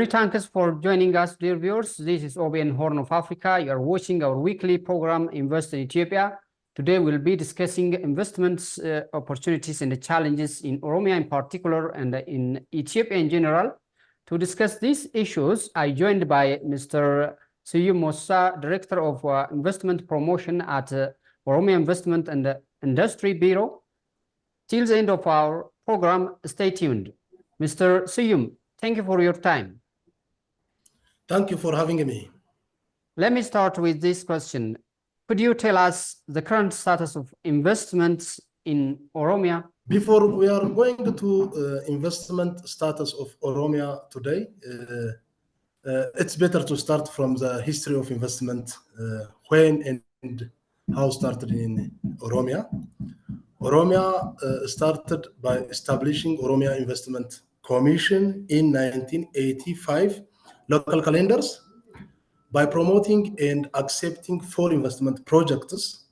Many thanks for joining us, dear viewers. This is OBN Horn of Africa. You are watching our weekly program, Invest in Ethiopia. Today, we'll be discussing investments, opportunities, and the challenges in Oromia in particular, and in Ethiopia in general. To discuss these issues, I joined by Mr. Seyoum Mosisa, Director of Investment Promotion at Oromia Investment and Industry Bureau. Till the end of our program, stay tuned. Mr. Seyoum, thank you for your time. Thank you for having me. Let me start with this question. Could you tell us the current status of investments in Oromia? Before we are going to investment status of Oromia today, it's better to start from the history of investment, when and how started in Oromia. Oromia started by establishing Oromia Investment Commission in 1985, local calendars, by promoting and accepting 4 investment projects.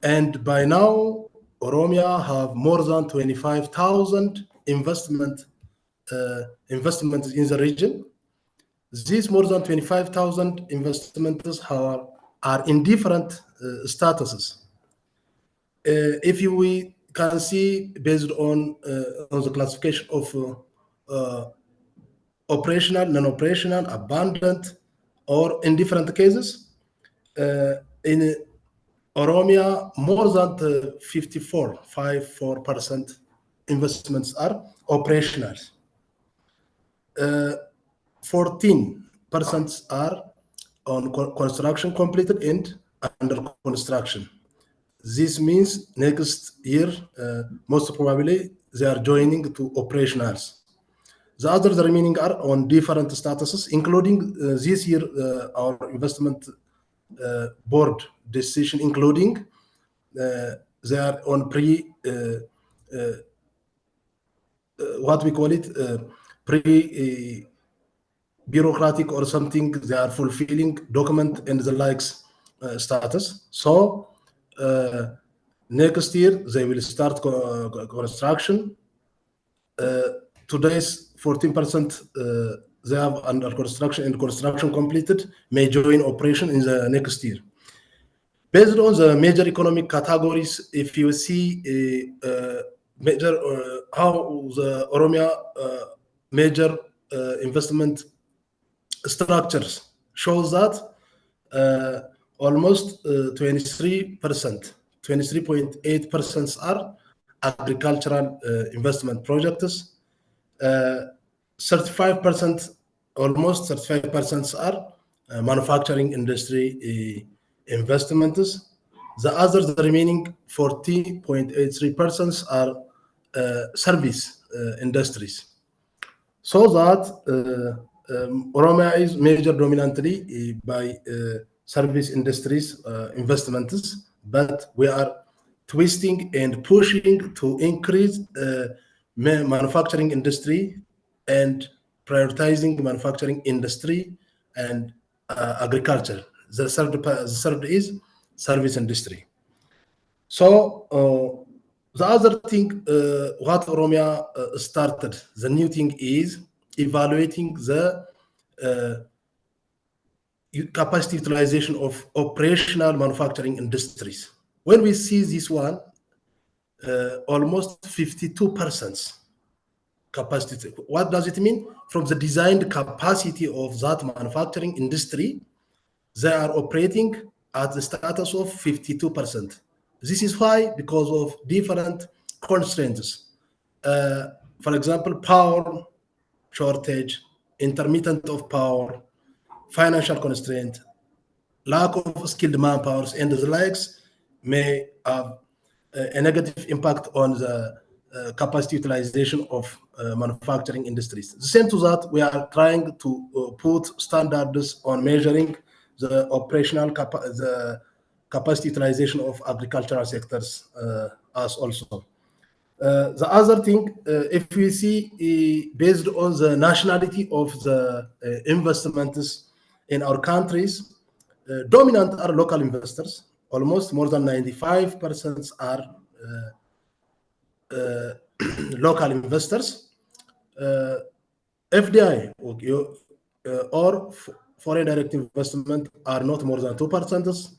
And by now, Oromia have more than 25,000 investments in the region. These more than 25,000 investments are in different statuses. If we can see, based on the classification of operational, non-operational, abundant, or in different cases, in Oromia, more than 54% investments are operational. 14% are on construction completed and under construction. This means next year, most probably, they are joining to operationals. The remaining are on different statuses, including this year, our investment board decision, including they are on what we call it, pre-bureaucratic or something. They are fulfilling document and the likes status. So next year they will start construction. Today's 14% they have under construction and construction completed may join operation in the next year. Based on the major economic categories, if you see major how the Oromia major investment structures shows that almost 23.8% are agricultural investment projects. 35%, almost 35% are manufacturing industry investments. The remaining 40.83% are service industries. So that Oromia is measured dominantly by service industries investments, but we are twisting and pushing to increase manufacturing industry and prioritizing manufacturing industry and agriculture. The third is service industry. So the other thing, what Oromia started, the new thing is evaluating the capacity utilization of operational manufacturing industries. When we see this one, almost 52% capacity. What does it mean? From the designed capacity of that manufacturing industry, they are operating at the status of 52%. This is why, because of different constraints. For example, power shortage, intermittent of power, financial constraint, lack of skilled manpower, and the likes may have a negative impact on the capacity utilization of manufacturing industries. The same to that, we are trying to put standards on measuring the operational capacity utilization of agricultural sectors as also. The other thing, if we see based on the nationality of the investments in our countries, dominant are local investors. Almost more than 95% are local investors. FDI or foreign direct investment are not more than 2%,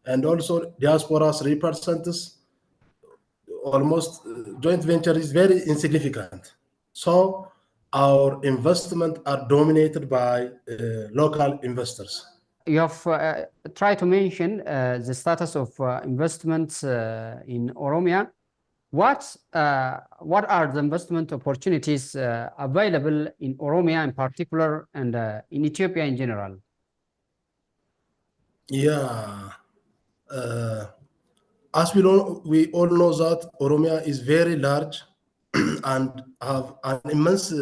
and also diaspora 3%. Almost joint venture is very insignificant. So our investment are dominated by local investors. You have tried to mention the status of investments in Oromia. What are the investment opportunities available in Oromia in particular and in Ethiopia in general? Yeah, as we all know that Oromia is very large and have an immense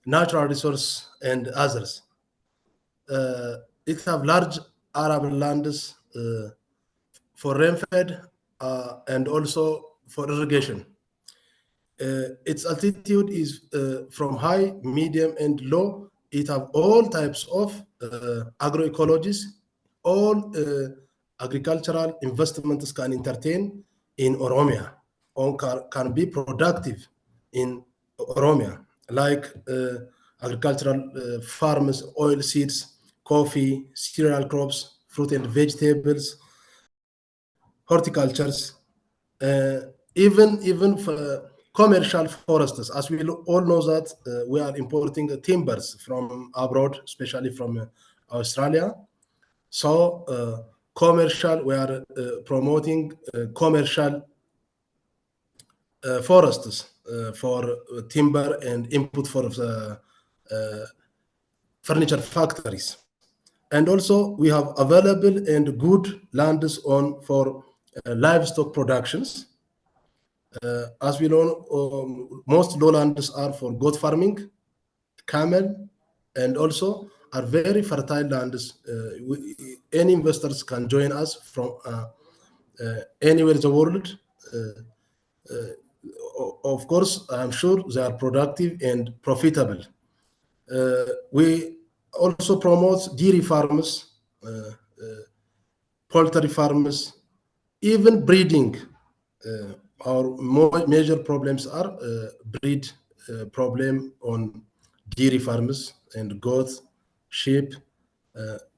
natural resource and others. It have large arable lands for rainfed and also for irrigation. Its altitude is from high, medium, and low. It have all types of agroecologies. All agricultural investments can entertain in Oromia or can be productive in Oromia, like agricultural farms, oil seeds, coffee, cereal crops, fruit and vegetables, horticultures, even for commercial forests, as we all know that we are importing timbers from abroad, especially from Australia. So commercial, we are promoting commercial forests for timber and input for the furniture factories. And also we have available and good lands on for livestock productions. As we know, most lowlands are for goat farming, camel, and also are very fertile lands. Any investors can join us from anywhere in the world. Of course, I'm sure they are productive and profitable. We also promote dairy farms, poultry farms, even breeding. Our major problems are breed problem on dairy farms and goats, sheep,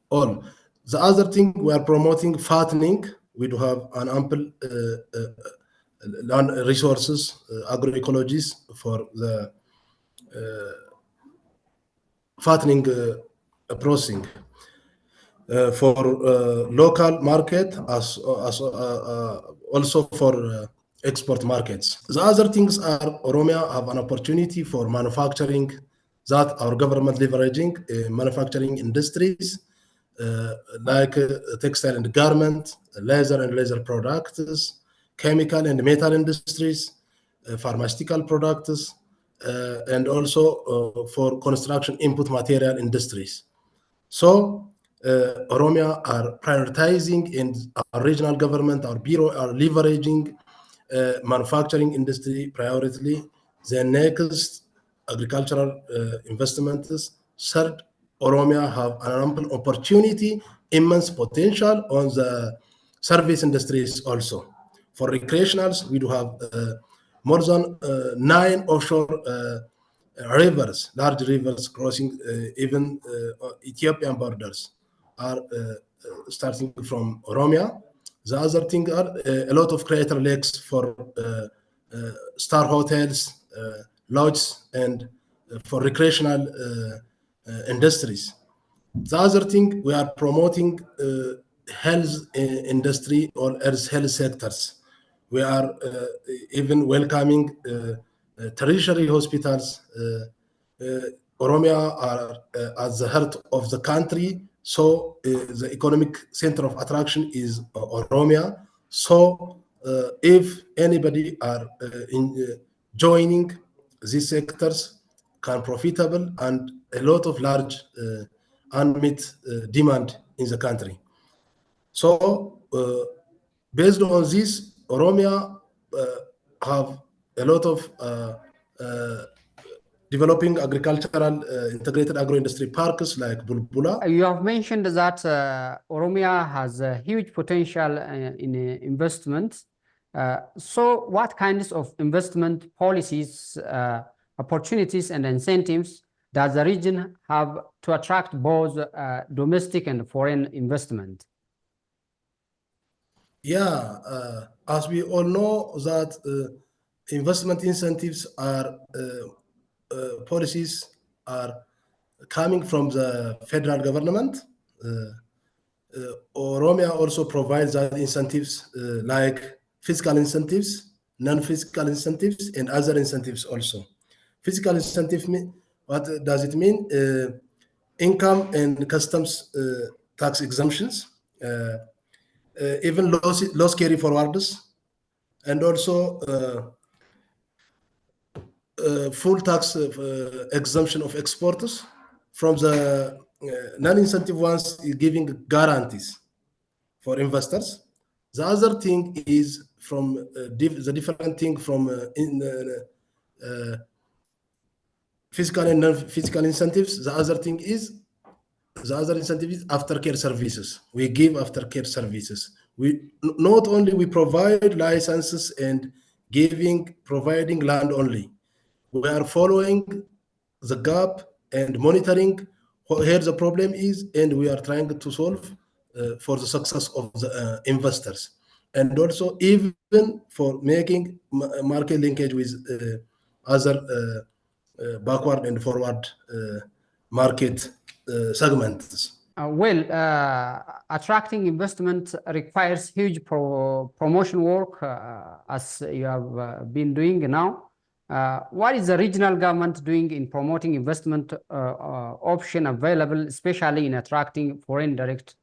all. The other thing, we are promoting fattening. We do have an ample land resources, agroecologies for the fattening processing for local market as also for export markets. The other things are Oromia have an opportunity for manufacturing that our government leveraging manufacturing industries like textile and garment, leather and leather products, chemical and metal industries, pharmaceutical products, and also for construction input material industries. So Oromia are prioritizing, and our regional government, our bureau are leveraging manufacturing industry priority. The next agricultural investments. Third, Oromia have an ample opportunity, immense potential on the service industries also. For recreationals, we do have more than 9 offshore rivers, large rivers crossing even Ethiopian borders are starting from Oromia. The other thing are a lot of crater lakes for star hotels, lodges, and for recreational industries. The other thing, we are promoting health industry or health sectors. We are even welcoming tertiary hospitals. Oromia are at the heart of the country, so the economic center of attraction is Oromia. So if anybody are joining these sectors, can profitable and a lot of large unmet demand in the country. So based on this, Oromia have a lot of developing agricultural integrated agro-industry parks like Bulbula. You have mentioned that Oromia has a huge potential in investment. So what kinds of investment policies, opportunities, and incentives does the region have to attract both domestic and foreign investment? Yeah, as we all know that investment incentives are policies are coming from the federal government. Oromia also provides that incentives like fiscal incentives, non-fiscal incentives, and other incentives also. Fiscal incentive, what does it mean? Income and customs tax exemptions, even loss carry forwarders, and also full tax exemption of exporters. From the non-incentive ones, is giving guarantees for investors. The other thing is from the different thing from fiscal and non-fiscal incentives. The other incentive is aftercare services. We give aftercare services. We not only we provide licenses and providing land only. We are following the gap and monitoring where the problem is, and we are trying to solve for the success of the investors, and also even for making market linkage with other backward and forward market segments. Attracting investment requires huge promotion work, as you have been doing now. What is the regional government doing in promoting investment option available, especially in attracting foreign direct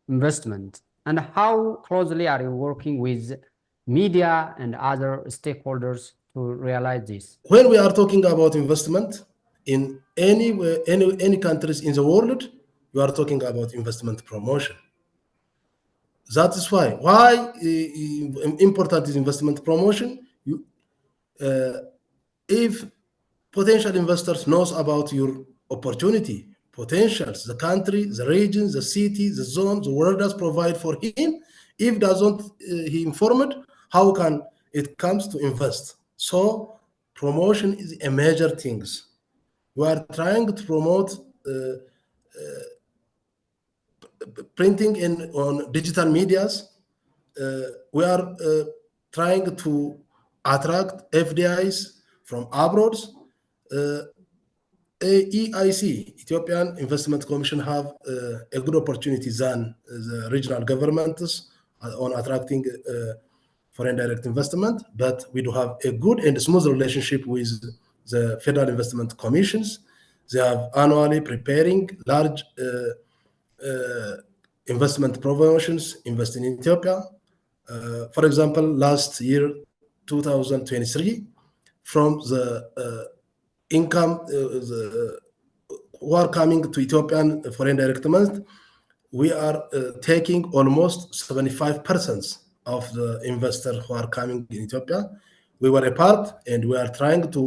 investment? And how closely are you working with media and other stakeholders to realize this? When we are talking about investment in any countries in the world, we are talking about investment promotion. That is why important is investment promotion. If potential investors knows about your opportunity, potentials, the country, the region, the city, the zone, the world does provide for him. If doesn't he informed, how can it comes to invest? So promotion is a major things. We are trying to promote printing on digital medias. We are trying to attract FDIs from abroad. EIC, Ethiopian Investment Commission, have a good opportunity than the regional governments on attracting foreign direct investment, but we do have a good and smooth relationship with the Federal Investment Commissions. They have annually preparing large investment promotions investing in Ethiopia. For example, last year, 2023, from the income who are coming to Ethiopian foreign direct investment, we are taking almost 75% of the investors who are coming in Ethiopia. We were a part, and we are trying to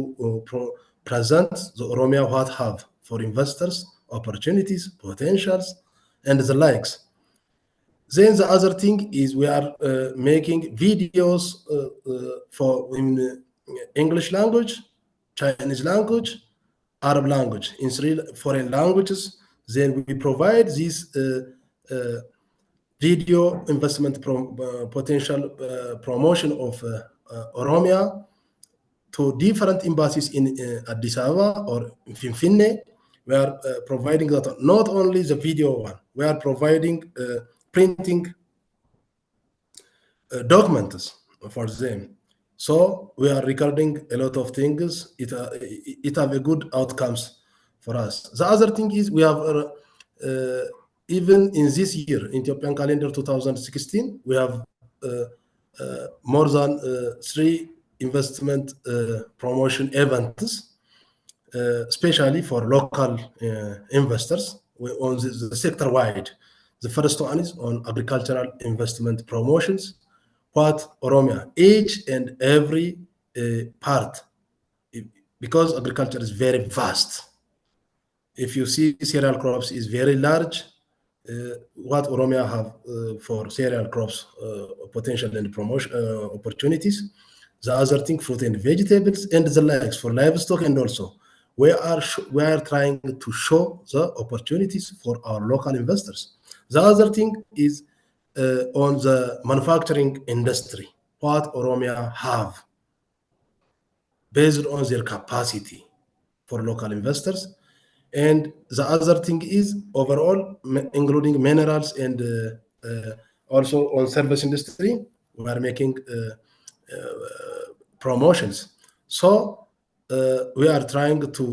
present the Oromia what have for investors, opportunities, potentials, and the likes. Then the other thing is we are making videos for in English language, Chinese language, Arab language, in 3 foreign languages. Then we provide this video investment potential promotion of Oromia to different embassies in Addis Ababa or in Finfinne. We are providing that not only the video one, we are providing printing documents for them. So we are recording a lot of things. It have a good outcomes for us. The other thing is we have even in this year, in Ethiopian calendar 2016, we have more than 3 investment promotion events, especially for local investors on the sector wide. The first one is on agricultural investment promotions. What Oromia, each and every part, because agriculture is very vast. If you see cereal crops is very large, what Oromia have for cereal crops potential and promotion opportunities. The other thing, fruit and vegetables, and the likes for livestock, and also we are trying to show the opportunities for our local investors. The other thing is on the manufacturing industry, what Oromia have based on their capacity for local investors. And the other thing is overall, including minerals and also on service industry, we are making promotions. So we are trying to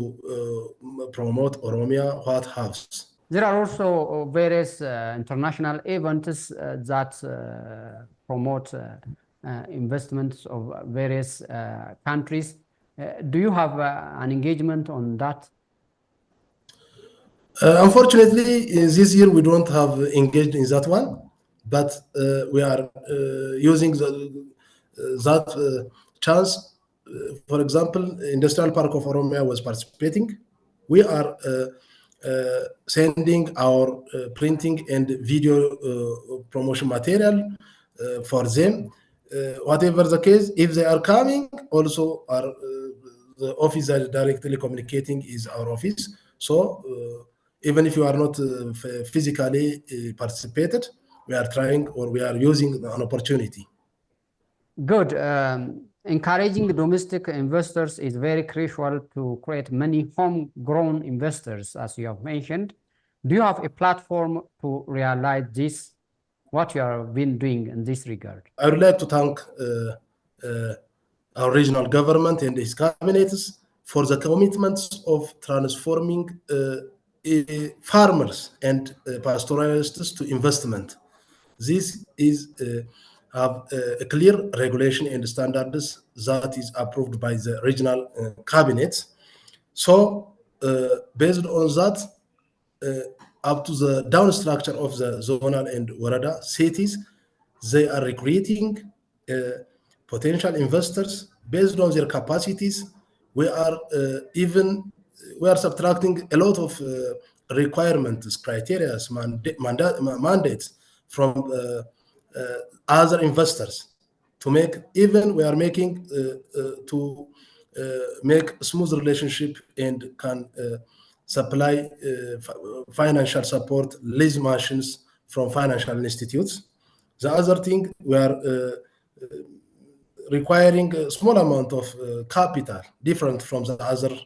promote Oromia what has. There are also various international events that promote investments of various countries. Do you have an engagement on that? Unfortunately, this year we don't have engaged in that one, but we are using that chance. For example, Industrial Park of Oromia was participating. We are sending our printing and video promotion material for them. Whatever the case, if they are coming, also our the office that is directly communicating is our office. So even if you are not physically participated, we are trying or we are using an opportunity. Good. Encouraging domestic investors is very crucial to create many homegrown investors, as you have mentioned. Do you have a platform to realize this? What you have been doing in this regard? I would like to thank our regional government and its cabinets for the commitments of transforming farmers and pastoralists to investment. This is have a clear regulation and standards that is approved by the regional cabinets. So based on that, up to the down structure of the zonal and warada cities, they are recruiting potential investors based on their capacities. We are we are subtracting a lot of requirements, criteria, mandates from other investors to make, even we are making to make a smooth relationship and can supply financial support, lease machines from financial institutes. The other thing, we are requiring a small amount of capital, different from the other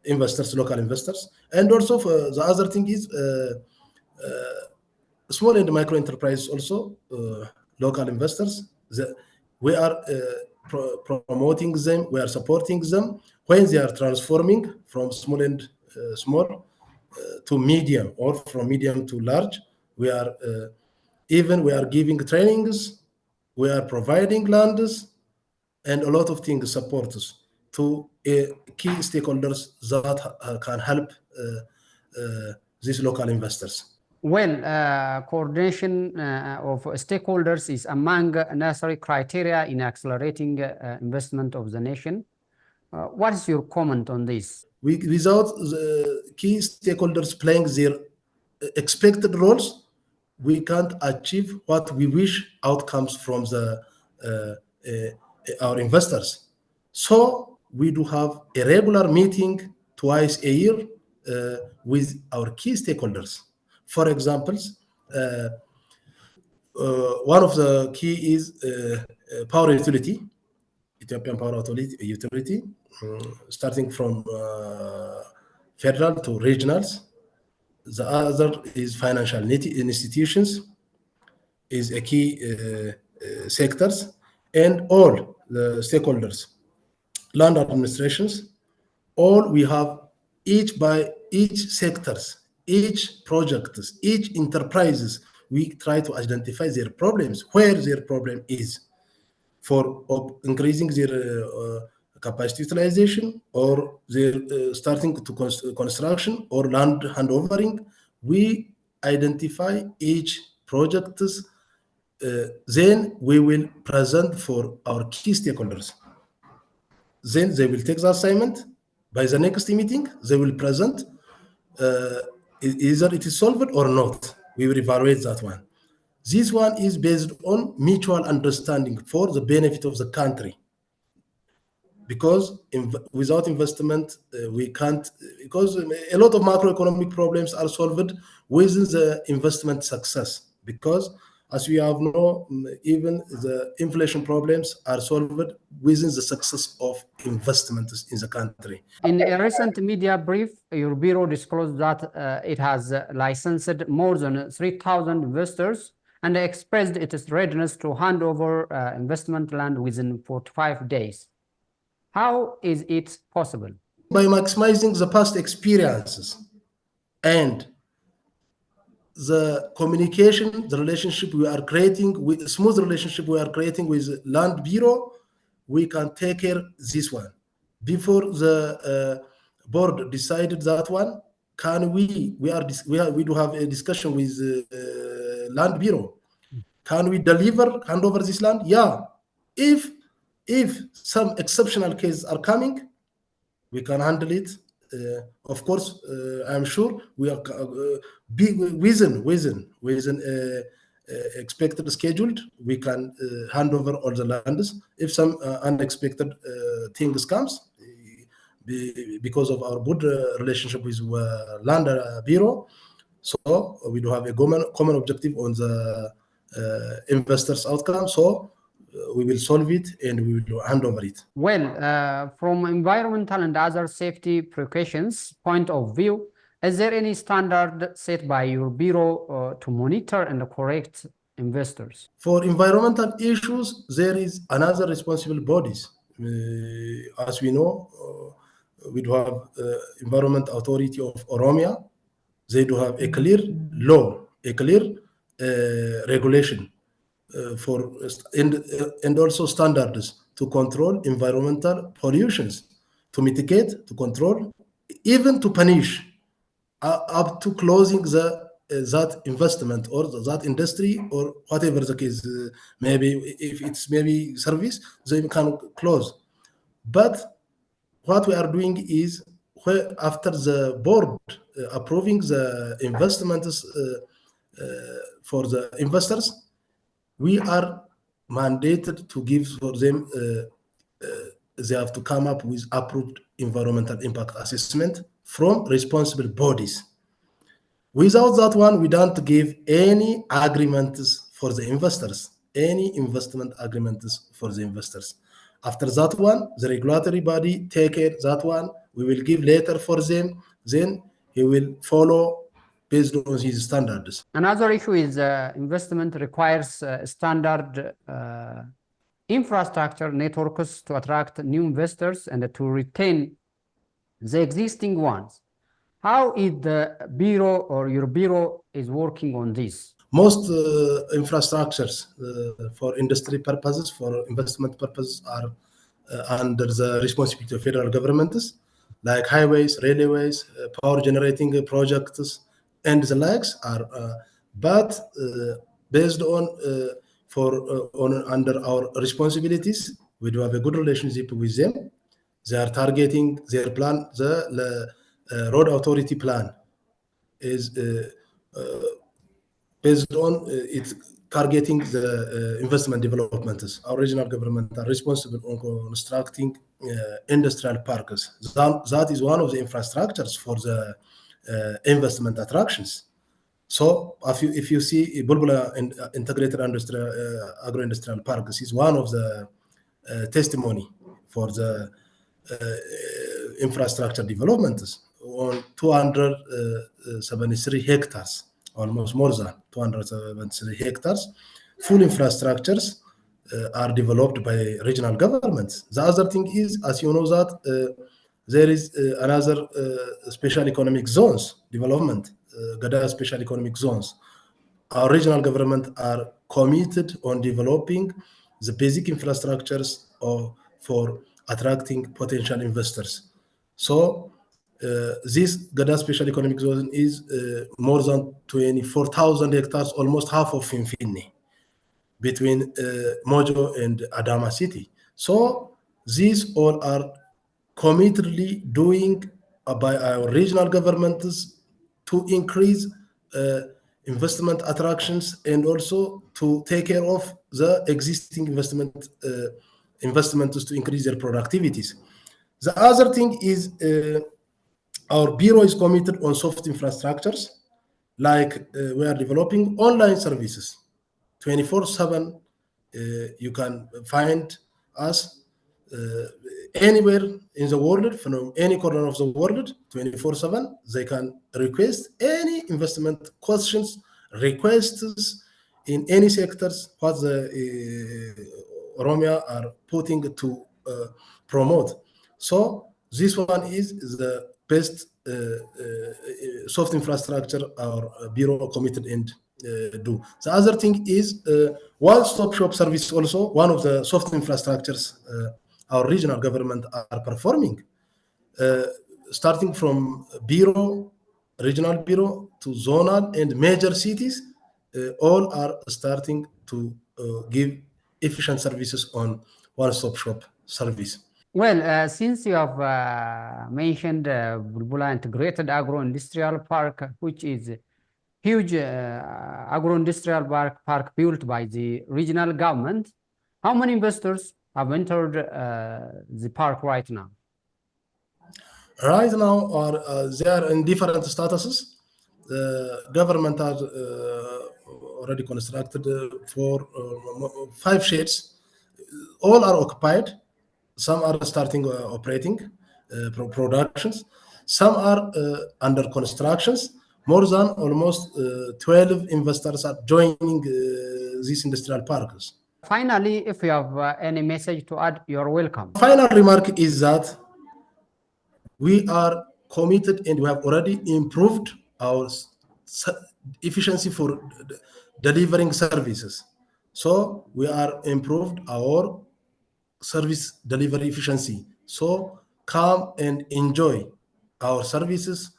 investors, local investors. And also the other thing is small and micro enterprises also, local investors. We are promoting them, we are supporting them when they are transforming from small and small to medium, or from medium to large. We are we are giving trainings, we are providing lands, and a lot of things support us to key stakeholders that can help these local investors. Well, coordination of stakeholders is among necessary criteria in accelerating investment of the nation. What is your comment on this? Without the key stakeholders playing their expected roles, we can't achieve what we wish outcomes from our investors. So we do have a regular meeting twice a year with our key stakeholders. For example, one of the key is power utility, Ethiopian power utility, starting from federal to regionals. The other is financial institutions, is a key sectors, and all the stakeholders, land administrations, all we have each sectors, each projects, each enterprises, we try to identify their problems, where their problem is, for increasing their capacity utilization, or their starting to construction or land handovering. We identify each projects, then we will present for our key stakeholders. Then they will take the assignment. By the next meeting, they will present either it is solved or not. We will evaluate that one. This one is based on mutual understanding for the benefit of the country. because without investment, we can't, because a lot of macroeconomic problems are solved within the investment success. Because as we have known, even the inflation problems are solved within the success of investments in the country. In a recent media brief, your bureau disclosed that it has licensed more than 3,000 investors and expressed its readiness to hand over investment land within 45 days. How is it possible? By maximizing the past experiences and the communication, the relationship we are creating, with smooth relationship we are creating with Land Bureau, we can take care this one. Before the board decided that one, can we do have a discussion with Land Bureau. Can we hand over this land? Yeah. If some exceptional cases are coming, we can handle it. Of course, I'm sure we are be within expected scheduled. We can hand over all the lands. If some unexpected things comes, because of our good relationship with Land Bureau, so we do have a common objective on the investors' outcome. So we will solve it and we will hand over it. Well, from environmental and other safety precautions point of view, is there any standard set by your bureau to monitor and correct investors? For environmental issues, there is another responsible bodies. As we know, we do have Environment Authority of Oromia. They do have a clear law, a clear regulation for and also standards to control environmental pollutions, to mitigate, to control, even to punish, up to closing the that investment or that industry or whatever the case. Maybe if it's maybe service, they can close. But what we are doing is, after the board approving the investments for the investors, we are mandated to give for them, they have to come up with approved environmental impact assessment from responsible bodies. Without that one, we don't give any agreements for the investors, any investment agreements for the investors. After that one, the regulatory body take care that one. We will give later for them. Then he will follow based on his standards. Another issue is investment requires standard infrastructure networks to attract new investors and to retain the existing ones. How is the bureau or your bureau is working on this? Most infrastructures for industry purposes, for investment purposes, are under the responsibility of federal governments, like highways, railways, power generating projects, and the likes are. But based on under our responsibilities, we do have a good relationship with them. They are targeting their plan. The road authority plan is based on it's targeting the investment developments. Our regional government are responsible on constructing industrial parks. That is one of the infrastructures for the investment attractions. So if you see Bulbula integrated industrial agro-industrial parks is one of the testimony for the infrastructure developments on 273 hectares, almost more than 273 hectares. Full infrastructures are developed by regional governments. The other thing is, as you know, that there is another special economic zones development, Gada special economic zones. Our regional government are committed on developing the basic infrastructures for attracting potential investors. So this Gada special economic zone is more than 24,000 hectares, almost half of Finfinne, between Mojo and Adama city. So these all are committedly doing by our regional governments to increase investment attractions and also to take care of the existing investments to increase their productivities. The other thing is our bureau is committed on soft infrastructures, like we are developing online services 24/7. You can find us anywhere in the world, from any corner of the world, 24/7. They can request any investment questions, requests in any sectors what the Oromia are putting to promote. So this one is the best soft infrastructure our bureau committed and do. The other thing is one-stop shop service, also one of the soft infrastructures our regional government are performing, starting from bureau, regional bureau to zonal and major cities, all are starting to give efficient services on one-stop shop service. Well, since you have mentioned Bulbula Integrated Agro-Industrial Park, which is a huge agro-industrial park built by the regional government, how many investors have entered the park right now? Right now, they are in different statuses. The government has already constructed 5 sheds. All are occupied. Some are starting operating productions. Some are under constructions. More than almost 12 investors are joining these industrial parks. Finally, if you have any message to add, you're welcome. Final remark is that we are committed and we have already improved our efficiency for delivering services. So we are improved our service delivery efficiency. So come and enjoy our services,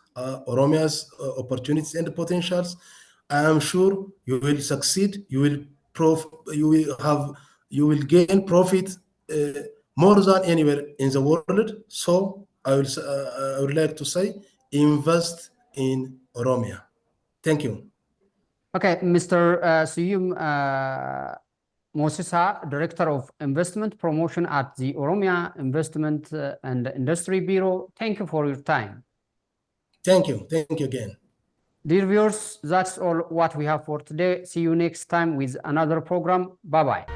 Oromia's opportunities and potentials. I am sure you will succeed. You will gain profit more than anywhere in the world. So I would like to say, invest in Oromia. Thank you. Okay, Mr. Seyoum Mosisa, Director of Investment Promotion at the Oromia Investment and Industry Bureau. Thank you for your time. Thank you. Thank you again. Dear viewers, that's all what we have for today. See you next time with another program. Bye-bye.